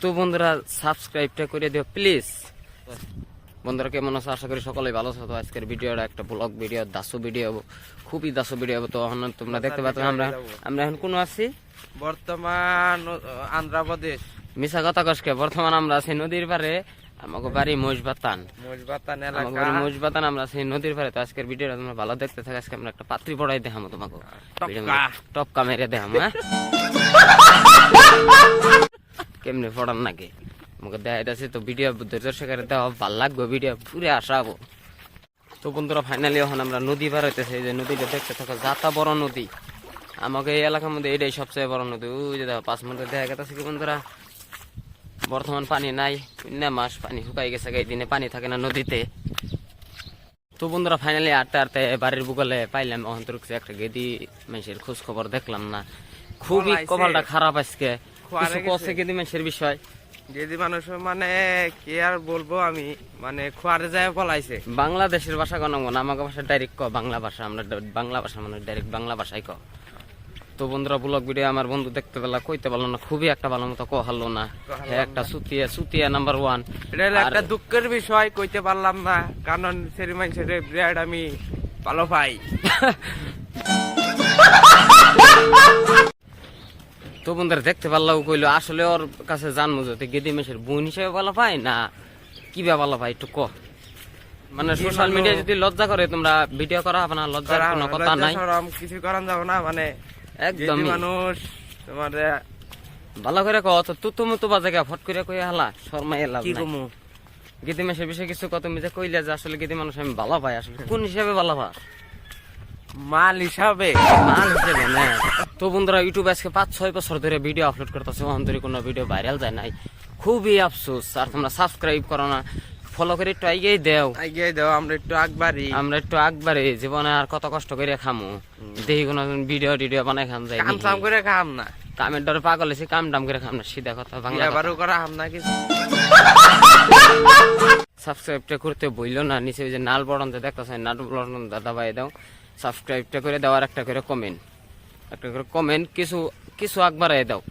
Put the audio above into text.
তো বন্ধুরা সাবস্ক্রাইবটা করে দিও প্লিজ। বন্ধুরা কেমন আছো? আশা করি সকলেই ভালো আছো। তো আজকের ভিডিওটা একটা ব্লগ ভিডিও, দাসু ভিডিও, খুবই দাসু ভিডিও। তো এখন তোমরা দেখতে পাচ্ছ আমরা এখন কোন আছি? বর্তমান আন্ধ্রপ্রদেশ। মিশা কথা কসকে বর্তমান আমরা আছি নদীর পারে। আমাকে বাড়ি মহিষবাতান এলাকা, মহিষবাতান আমরা আছি নদীর পারে। তো আজকের ভিডিওটা তোমরা ভালো দেখতে থাকো। আজকে আমরা একটা পাত্রী পড়াই দেখাবো তোমাকে, টপকা মেরে দেখাবো। হ্যাঁ কেমনে পড়ান নাকি আমাকে দেখাইতেছি। তো ভিডিও দর্শকের দেওয়া ভালো লাগবে, ভিডিও পুরে আসাবো। তো বন্ধুরা ফাইনালি এখন আমরা নদী পার হইতেছে। এই যে নদীটা দেখতে থাকো, যাতা বড় নদী। আমাকে এই এলাকার মধ্যে এটাই সবচেয়ে বড় নদী। ওই যে দেখো 5 মিনিটে দেখা গেছে কি বন্ধুরা, বর্তমান পানি নাই, 2 মাস পানি শুকাই গেছে। এই দিনে পানি থাকে না নদীতে। তো বন্ধুরা ফাইনালি আটতে আটতে বাড়ির বুকলে পাইলাম অন্তরুক্সে একটা গেদি মানুষের খোঁজ খবর দেখলাম না। খুবই কপালটা খারাপ আজকে। কিছু কষ্ট গেদি মানুষের বিষয়, গেদি মানুষ মানে কি আর বলবো আমি, মানে খোয়ারে যায় পলাইছে। বাংলাদেশের ভাষা কোন না, আমাকে ভাষা ডাইরেক্ট ক বাংলা ভাষা। আমরা বাংলা ভাষা মানে ডাইরেক্ট বাংলা ভাষাই ক। তো বন্ধুরা ব্লগ ভিডিও আমার বন্ধু দেখতে পেলা, কইতে পারলো না, খুবই একটা ভালো মতো কহালো না। একটা সুতিয়া নাম্বার 1। এটা হলো একটা দুঃখের বিষয়, কইতে পারলাম না, কারণ সেরি মানুষের বিরাট আমি ভালো পাই। তো বন্ধুরা দেখতে পারলাম, কইলো আসলে ওর কাছে জানবো যে গেদি মেশের বোন হিসেবে ভালো পাই না কিভাবে ভালো পাই একটু ক। মানে সোশ্যাল মিডিয়া যদি লজ্জা করে তোমরা ভিডিও করা হবে না, লজ্জার কোনো কথা নাই, কিছু করান যাবো না। মানে একদম মানুষ তোমার ভালো করে কো। তো তুমি তো বাজে ফট করে কই হালা শর্মা এলাম কি কমু গেদি মেশের বিষয়ে কিছু কথা তুমি যে কইলে যে আসলে গেদি মানুষ আমি ভালো পাই, আসলে কোন হিসাবে ভালো পাই? মাল হিসাবে না। তো বন্ধুরা ইউটিউবে আজকে 5-6 বছর ধরে ভিডিও আপলোড করতেছে, অন্তরে কোনো ভিডিও ভাইরাল যায় নাই, খুবই আফসোস। আর তোমরা সাবস্ক্রাইব করো না, ফলো করে একটু আগেই দেও। আমরা একটু আকবারি জীবনে আর কত কষ্ট করে খামু, দেখি কোনো ভিডিও বানাই খাম যায় কাম করে খাম না, কামের ডরে পাগল হয়েছি, কাম টাম করে খাম না, সিধা কথা বাংলা করা হাম না কিছু। সাবস্ক্রাইবটা করতে বইলো না, নিচে ওই যে নাল বড়নতে দেখতেছে, নাল বড়ন দাদা ভাই দাও সাবস্ক্রাইবটা করে দেওয়ার একটা করে কমেন্ট কিছু আকবারাই দাও।